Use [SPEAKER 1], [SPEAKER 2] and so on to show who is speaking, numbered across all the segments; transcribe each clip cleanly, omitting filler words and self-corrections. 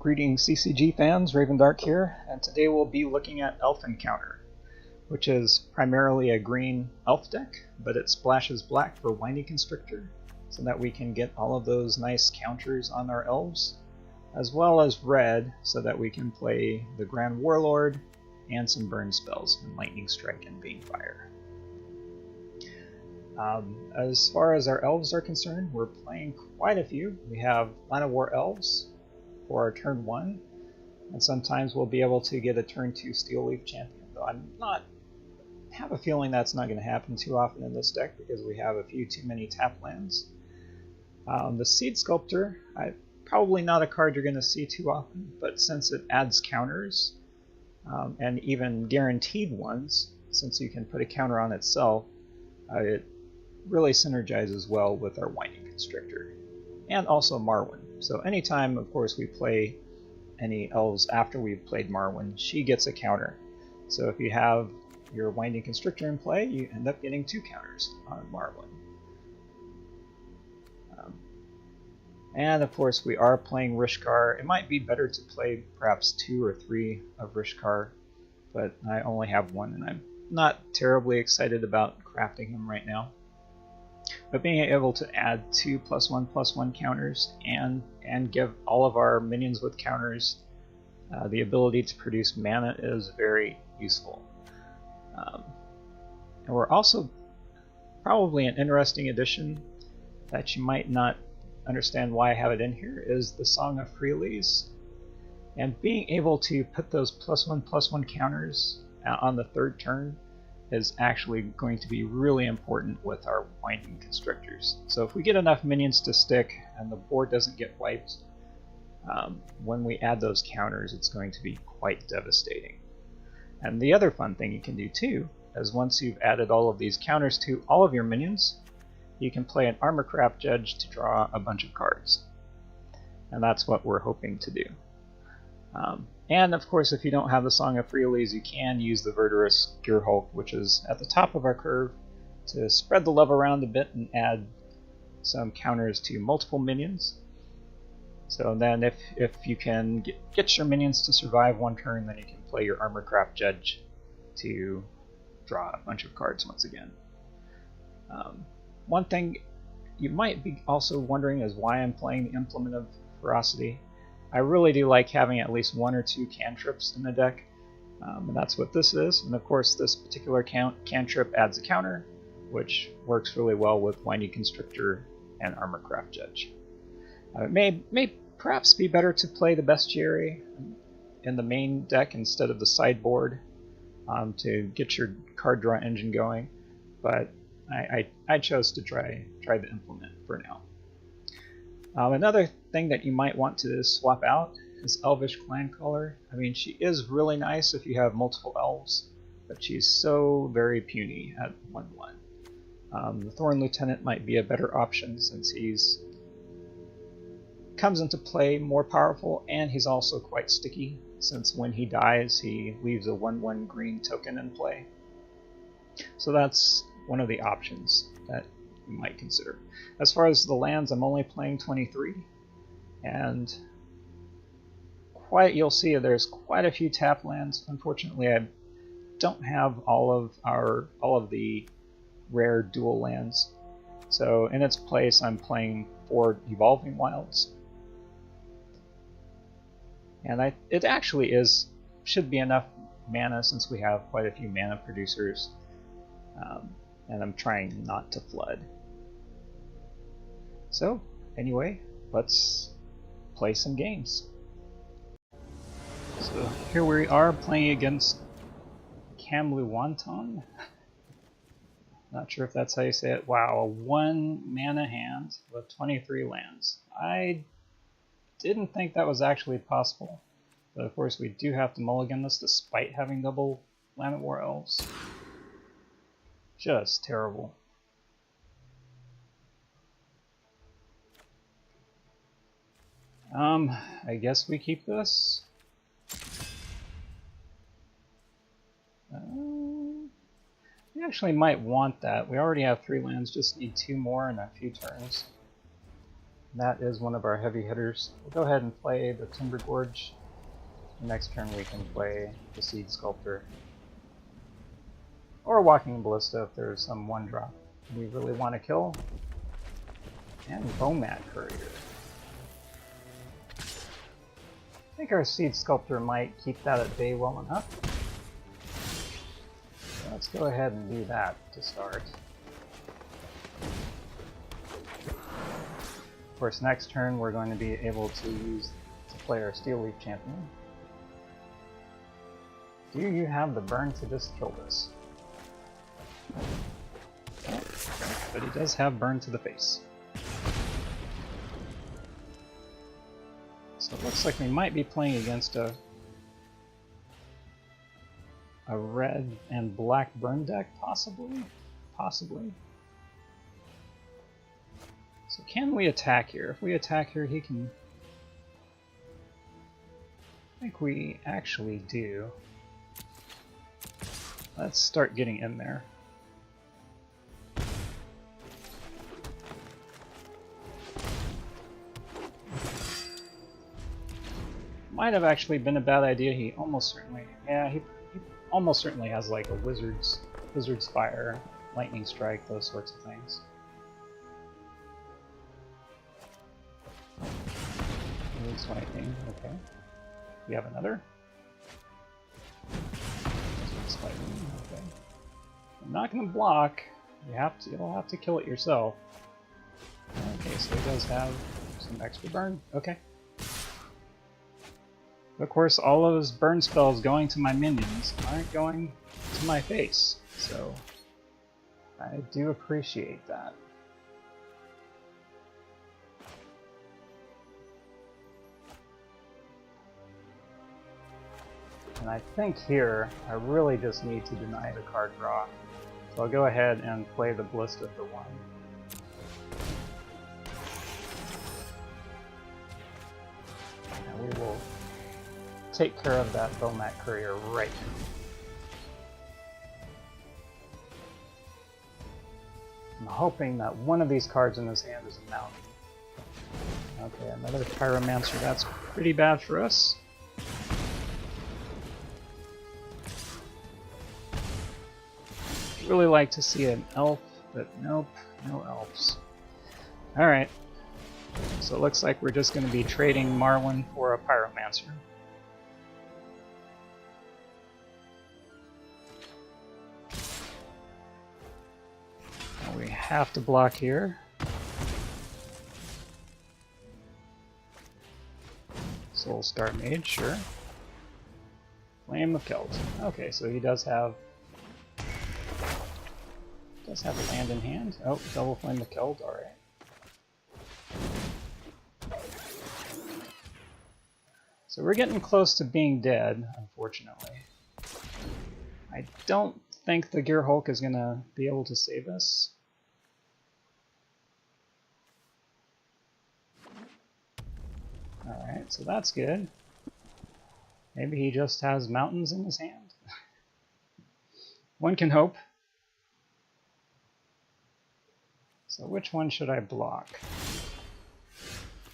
[SPEAKER 1] Greetings CCG fans, Ravendark here, and today we'll be looking at Elf Encounter, which is primarily a green elf deck, but it splashes black for Winding Constrictor, so that we can get all of those nice counters on our elves, as well as red, so that we can play the Grand Warlord and some burn spells, and Lightning Strike and Banefire. As far as our elves are concerned, we're playing quite a few. We have Llanowar Elves for our turn 1, and sometimes we'll be able to get a turn 2 Steel Leaf Champion, though I have a feeling that's not going to happen too often in this deck because we have a few too many tap lands. The Seedsculptor, probably not a card you're going to see too often, but since it adds counters, and even guaranteed ones, since you can put a counter on itself, it really synergizes well with our Winding Constrictor, and also Marwyn. So anytime, of course, we play any elves after we've played Marwyn, she gets a counter. So if you have your Winding Constrictor in play, you end up getting 2 counters on Marwyn. And of course, we are playing Rishkar. It might be better to play perhaps 2 or 3 of Rishkar, but I only have 1, and I'm not terribly excited about crafting him right now. But being able to add 2 +1/+1 counters and give all of our minions with counters the ability to produce mana is very useful. And we're also probably an interesting addition that you might not understand why I have it in here is the Song of Freyalise. And being able to put those +1/+1 counters on the 3rd turn is actually going to be really important with our Winding Constrictors. So if we get enough minions to stick and the board doesn't get wiped, when we add those counters, it's going to be quite devastating. And the other fun thing you can do too is once you've added all of these counters to all of your minions, you can play an Armorcraft Judge to draw a bunch of cards. And that's what we're hoping to do. And of course, if you don't have the Song of Freyalise, you can use the Verdurous Gearhulk, which is at the top of our curve, to spread the love around a bit and add some counters to multiple minions. So then if you can get your minions to survive 1 turn, then you can play your Armorcraft Judge to draw a bunch of cards once again. One thing you might be also wondering is why I'm playing the Implement of Ferocity. I really do like having at least 1 or 2 cantrips in the deck, and that's what this is. And of course, this particular cantrip adds a counter, which works really well with Winding Constrictor and Armorcraft Judge. It may perhaps be better to play the Bestiary in the main deck instead of the sideboard to get your card draw engine going, but I chose to try the Implement for now. Another thing that you might want to swap out is Elvish Clancaller. I mean, she is really nice if you have multiple elves, but she's so very puny at 1/1. The Thorn Lieutenant might be a better option since he's comes into play more powerful, and he's also quite sticky since when he dies he leaves a 1/1 green token in play. So that's one of the options that you might consider. As far as the lands, I'm only playing 23, and you'll see there's quite a few tap lands. Unfortunately, I don't have all of the rare dual lands, so in its place I'm playing 4 Evolving Wilds, and it actually should be enough mana since we have quite a few mana producers, and I'm trying not to flood. So anyway, let's play some games. So here we are playing against Kamluwanton. Not sure if that's how you say it. Wow, a 1 mana hand with 23 lands. I didn't think that was actually possible, but of course we do have to mulligan this despite having double Llanowar Elves. Just terrible. I guess we keep this. We actually might want that. We already have 3 lands, just need 2 more in a few turns. That is one of our heavy hitters. We'll go ahead and play the Timber Gorge. The next turn we can play the Seedsculptor. Or Walking Ballista if there's some 1-drop we really want to kill. And Bowmat Courier. I think our Seedsculptor might keep that at bay well enough. So let's go ahead and do that to start. Of course, next turn we're going to be able to play our Steel Leaf Champion. Do you have the burn to just kill this? Oh, okay. But he does have burn to the face. So it looks like we might be playing against a red and black burn deck, possibly? Possibly. So can we attack here? If we attack here, he can... I think we actually do. Let's start getting in there. Might have actually been a bad idea. He almost certainly... Yeah, he almost certainly has like a Wizard's Fire, Lightning Strike, those sorts of things. Lightning, okay. We have another. Lightning, okay. I'm not going to block. You'll have to kill it yourself. Okay, so he does have some extra burn. Okay. Of course, all of his burn spells going to my minions aren't going to my face, so I do appreciate that. And I think here, I really just need to deny the card draw. So I'll go ahead and play the Ballista for 1. And we will take care of that Bowmat Courier right now. I'm hoping that one of these cards in his hand is a mountain. Okay, another Pyromancer. That's pretty bad for us. Really like to see an elf, but nope, no elves. Alright, so it looks like we're just going to be trading Marwyn for a Pyromancer. Now we have to block here. Soul Star Mage, sure. Flame of Keld. Okay, so he does have a land in hand. Oh, double Flame of Keld, alright. So we're getting close to being dead, unfortunately. I don't think the Gear Hulk is going to be able to save us. Alright, so that's good. Maybe he just has mountains in his hand. One can hope. So which one should I block?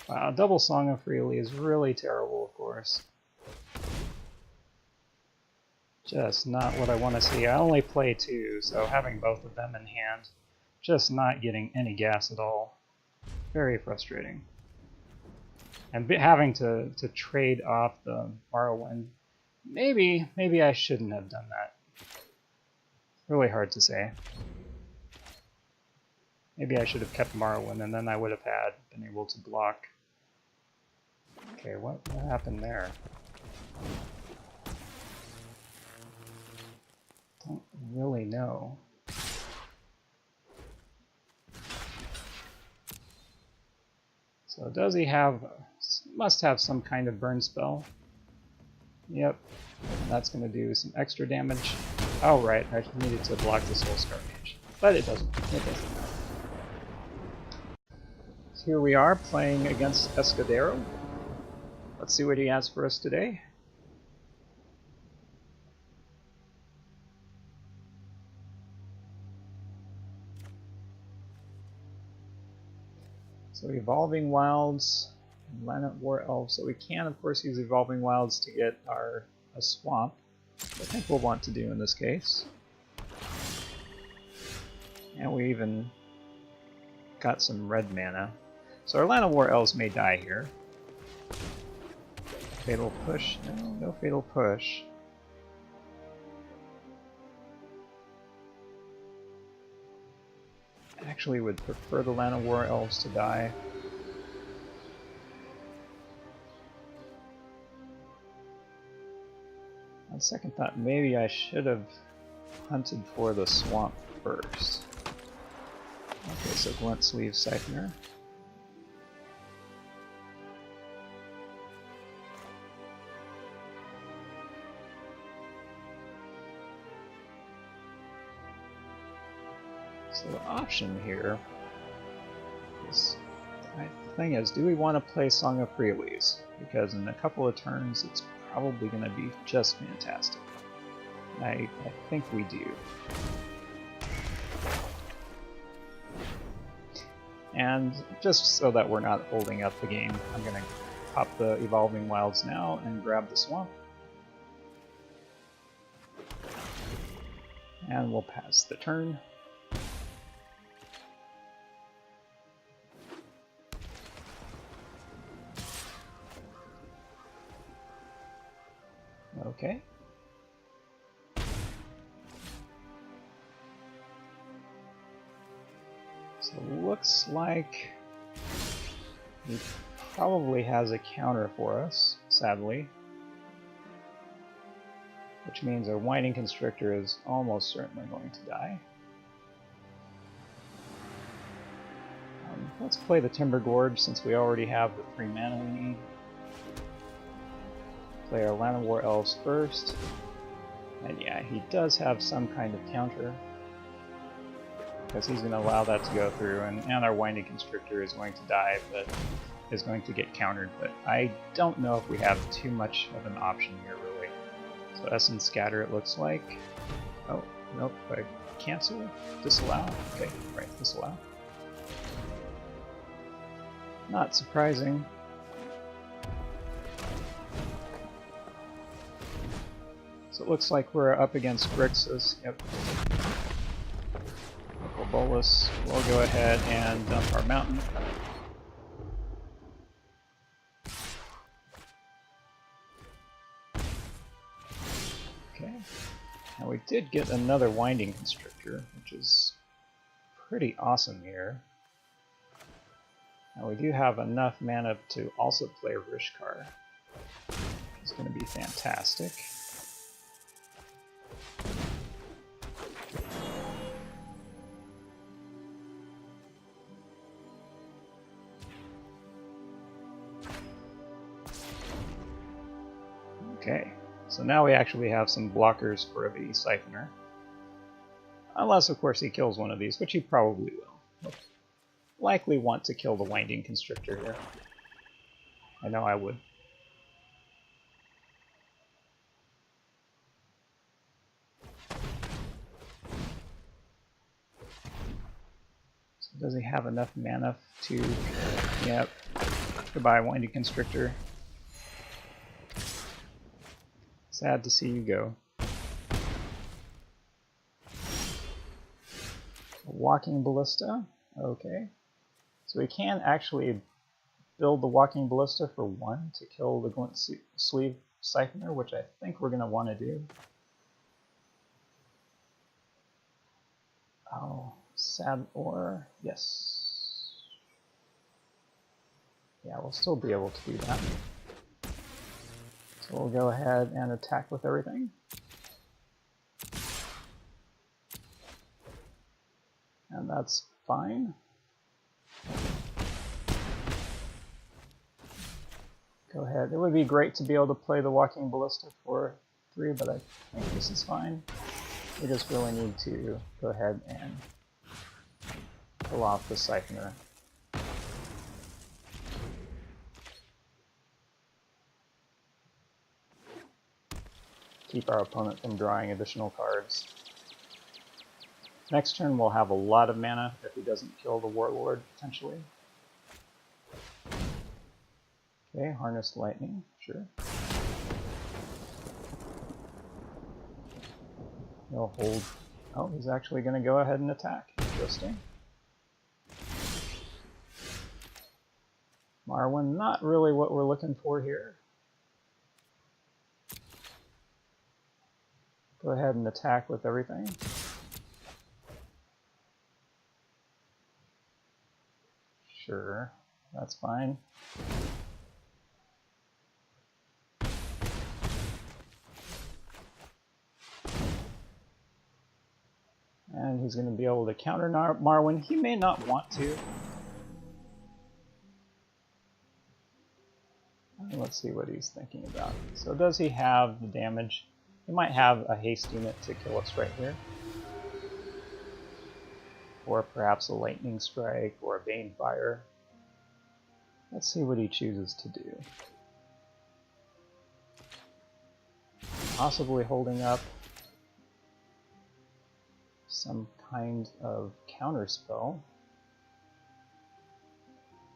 [SPEAKER 1] Wow, double Song of Freyalise is really terrible, of course. Just not what I want to see. I only play 2, so having both of them in hand, just not getting any gas at all. Very frustrating. And having to trade off the Marwyn. Maybe I shouldn't have done that. Really hard to say. Maybe I should have kept Marwyn, and then I would have been able to block. Okay, what happened there? Don't really know. So does he have... must have some kind of burn spell. Yep. And that's going to do some extra damage. Oh right, I needed to block the Soul Scar Mage. But it doesn't. It doesn't matter. So here we are playing against Escudero. Let's see what he has for us today. So Evolving Wilds, Llanowar Elves. So we can, of course, use Evolving Wilds to get a swamp. I think we'll want to do in this case. And we even got some red mana. So our Llanowar Elves may die here. Fatal Push? No Fatal Push. Actually would prefer the Llanowar Elves to die. On second thought, maybe I should have hunted for the swamp first. Okay, so Glint Sleeve Siphoner. So the option here is, the thing is, do we want to play Song of Freyalise? Because in a couple of turns it's probably going to be just fantastic. I think we do. And just so that we're not holding up the game, I'm going to pop the Evolving Wilds now and grab the swamp. And we'll pass the turn. Okay. So it looks like he probably has a counter for us, sadly. Which means our Winding Constrictor is almost certainly going to die. Let's play the Timber Gorge since we already have the 3 mana we need. Play our Llanowar Elves first. And yeah, he does have some kind of counter. Because he's going to allow that to go through, and our Winding Constrictor is going to die, but is going to get countered. But I don't know if we have too much of an option here, really. So Essence Scatter, it looks like. Oh, nope, I cancel? Disallow? Okay, right, disallow. Not surprising. So it looks like we're up against Grixis. Yep. Bolus. We'll go ahead and dump our mountain. Okay. Now we did get another Winding Constrictor, which is pretty awesome here. Now we do have enough mana to also play Rishkar. It's going to be fantastic. Okay, so now we actually have some blockers for the Siphoner. Unless, of course, he kills one of these, which he probably will. He'll likely want to kill the Winding Constrictor here. I know I would. So does he have enough mana to... Yep. Goodbye, Winding Constrictor. Sad to see you go. Walking Ballista. Okay. So we can actually build the Walking Ballista for 1 to kill the Glint Sleeve Siphoner, which I think we're going to want to do. Oh, sad or... yes. Yeah, we'll still be able to do that. So we'll go ahead and attack with everything. And that's fine. Go ahead. It would be great to be able to play the Walking Ballista for 3, but I think this is fine. We just really need to go ahead and pull off the Siphoner. Keep our opponent from drawing additional cards. Next turn we'll have a lot of mana if he doesn't kill the Warlord, potentially. Okay, Harnessed Lightning, sure. He'll hold. Oh, he's actually going to go ahead and attack. Interesting. Marwyn, not really what we're looking for here. Go ahead and attack with everything. Sure, that's fine. And he's going to be able to counter Marwyn. He may not want to. Let's see what he's thinking about. So does he have the damage? He might have a haste unit to kill us right here. Or perhaps a lightning strike or a Banefire. Let's see what he chooses to do. Possibly holding up some kind of counterspell,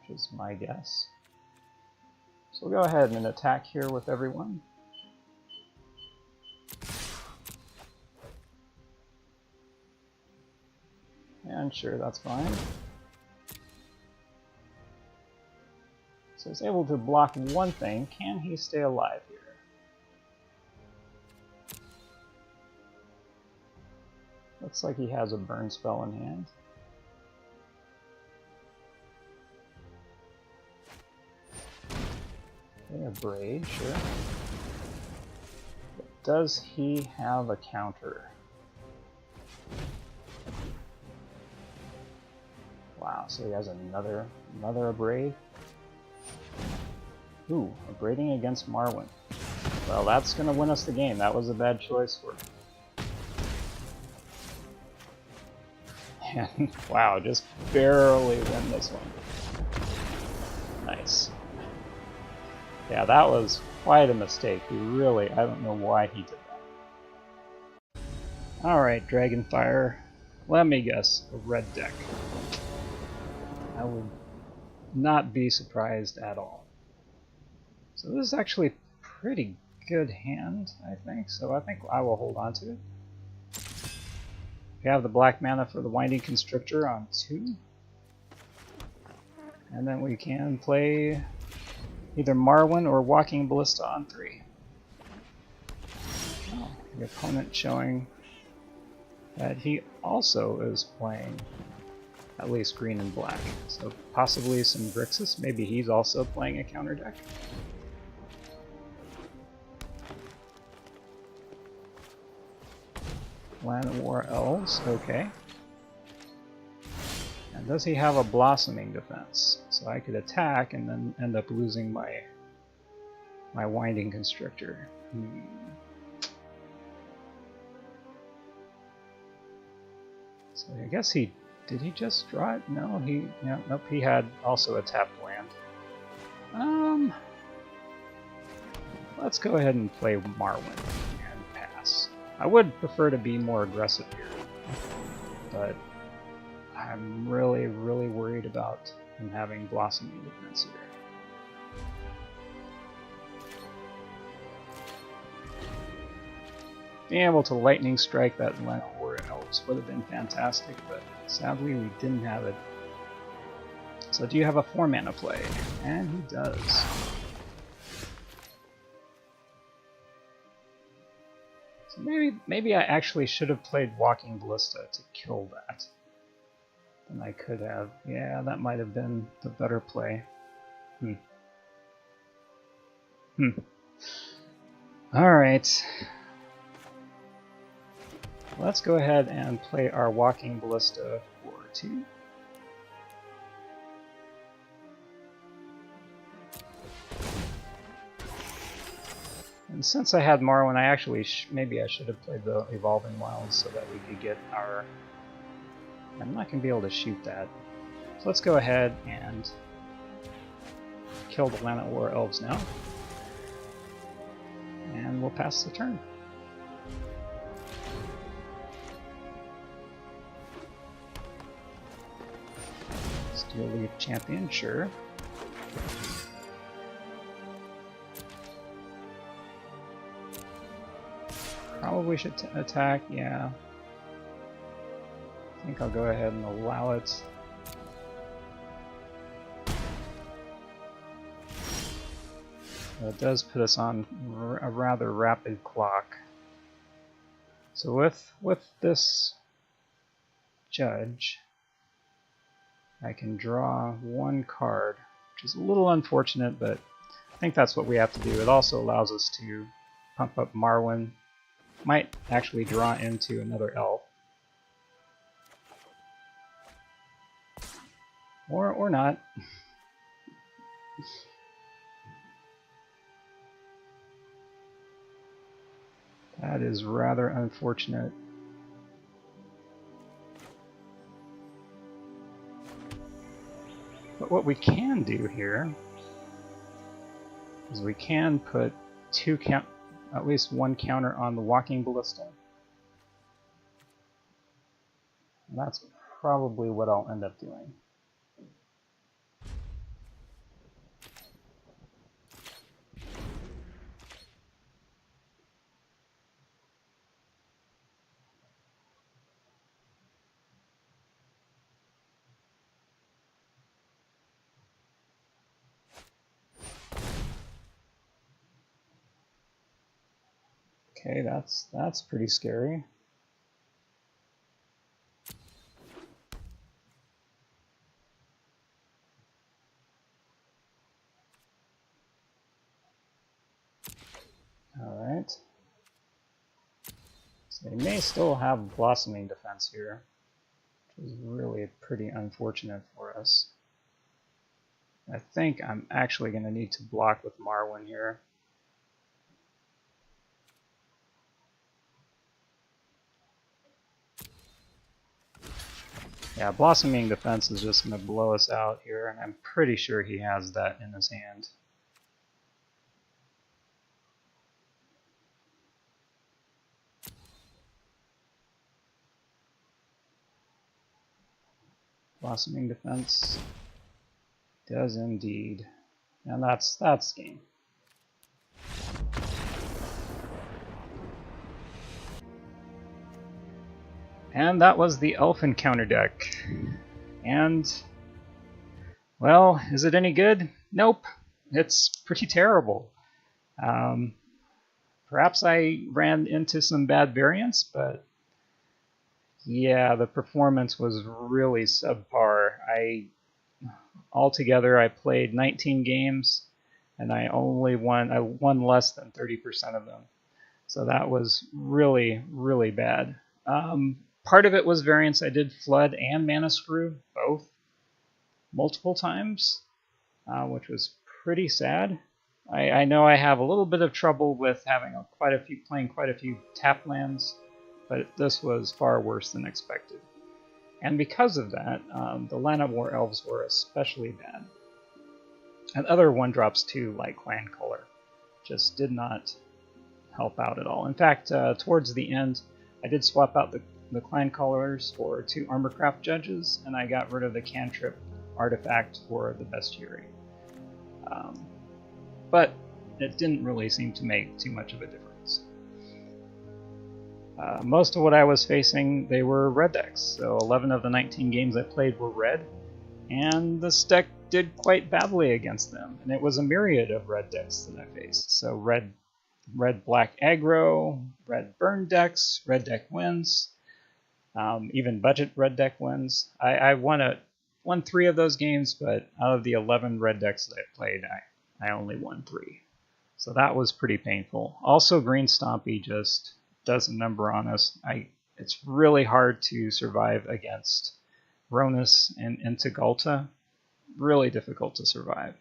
[SPEAKER 1] which is my guess. So we'll go ahead and attack here with everyone. And sure, that's fine. So he's able to block one thing. Can he stay alive here? Looks like he has a burn spell in hand. Okay, a Braid, sure. But does he have a counter? Wow, so he has another Abrade. Ooh, Abrading against Marwyn. Well, that's gonna win us the game. That was a bad choice for him. And wow, just barely win this one. Nice. Yeah, that was quite a mistake. He really, I don't know why he did that. Alright, Dragonfire. Let me guess, a red deck. I would not be surprised at all. So this is actually a pretty good hand, I think. So I think I will hold on to it. We have the black mana for the Winding Constrictor on 2. And then we can play either Marwyn or Walking Ballista on 3. Oh, the opponent showing that he also is playing at least green and black. So possibly some Grixis. Maybe he's also playing a counter deck. Llanowar Elves, okay. And does he have a Blossoming Defense? So I could attack and then end up losing my Winding Constrictor. So I guess did he just draw it? No, nope, he had also a tapped land. Let's go ahead and play Marwyn and pass. I would prefer to be more aggressive here, but I'm really worried about him having Blossoming Defense here. Being able to Lightning Strike that Llanowar Elves would have been fantastic, but sadly we didn't have it. So do you have a 4-mana play? And he does. So maybe I actually should have played Walking Ballista to kill that. Then I could have. Yeah, that might have been the better play. Alright. Let's go ahead and play our Walking Ballista for 2. And since I had Marwyn, I actually maybe I should have played the Evolving Wilds so that we could get our... I'm not going to be able to shoot that. So let's go ahead and kill the Llanowar Elves now. And we'll pass the turn. Steel Leaf Champion, sure. Probably should attack, yeah. I think I'll go ahead and allow it. It does put us on a rather rapid clock. So with this Judge, I can draw one card, which is a little unfortunate, but I think that's what we have to do. It also allows us to pump up Marwyn. Might actually draw into another elf. Or not. That is rather unfortunate. But what we can do here is we can put at least one counter on the Walking Ballista. And that's probably what I'll end up doing. Okay, that's pretty scary. All right. So they may still have Blossoming Defense here, which is really pretty unfortunate for us. I think I'm actually going to need to block with Marwyn here. Yeah, Blossoming Defense is just going to blow us out here, and I'm pretty sure he has that in his hand. Blossoming Defense does indeed, and that's game. And that was the Elf Encounter deck. And, well, is it any good? Nope. It's pretty terrible. Perhaps I ran into some bad variants, but yeah, the performance was really subpar. Altogether, I played 19 games, and I won less than 30% of them. So that was really, really bad. Part of it was variance. I did Flood and Mana Screw, both, multiple times, which was pretty sad. I know I have a little bit of trouble with having playing quite a few tap lands, but this was far worse than expected. And because of that, the Llanowar Elves were especially bad. And other 1-drops too, like Clan Color, just did not help out at all. In fact, towards the end, I did swap out the Clan Colors for 2 Armorcraft Judges, and I got rid of the Cantrip artifact for the Bestiary. But it didn't really seem to make too much of a difference. Most of what I was facing, they were red decks, so 11 of the 19 games I played were red, and this deck did quite badly against them, and it was a myriad of red decks that I faced. So red-black aggro, red burn decks, red deck wins, even budget red deck wins. I won 3 of those games, but out of the 11 red decks that I played, I only won 3. So that was pretty painful. Also, Green Stompy just does a number on us. It's really hard to survive against Ronus and Intigalta. Really difficult to survive.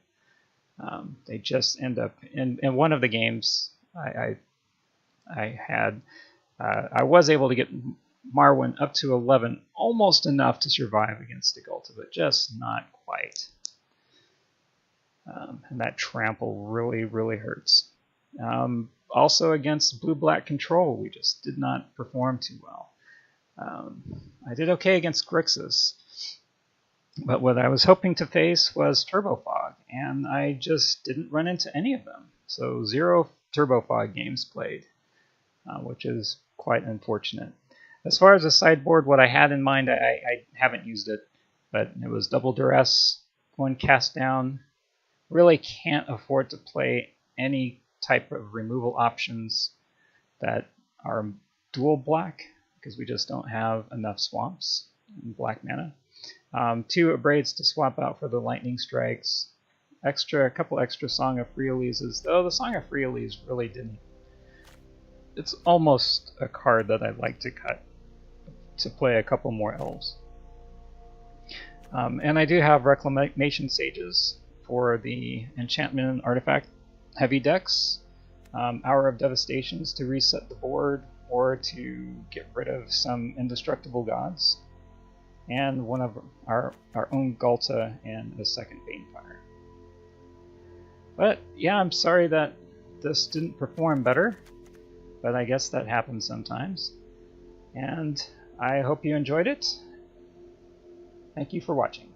[SPEAKER 1] They just end up in one of the games I was able to get Marwyn up to 11, almost enough to survive against Intigalta, but just not quite. And that trample really, really hurts. Also against blue-black control, we just did not perform too well. I did okay against Grixis, but what I was hoping to face was Turbo Fog, and I just didn't run into any of them. So 0 Turbo Fog games played. which is quite unfortunate. As far as the sideboard, what I had in mind, I haven't used it, but it was double duress, 1 cast down. Really can't afford to play any type of removal options that are dual black, because we just don't have enough swamps and black mana. 2 Abrades to swap out for the lightning strikes. A couple extra Song of Freyalises, though the Song of Freyalise really didn't. It's almost a card that I'd like to cut to play a couple more elves. And I do have Reclamation Sages for the enchantment and artifact heavy decks. Hour of Devastations to reset the board or to get rid of some indestructible gods. And one of our own Galta and a second Banefire. But yeah, I'm sorry that this didn't perform better, but I guess that happens sometimes. And I hope you enjoyed it. Thank you for watching.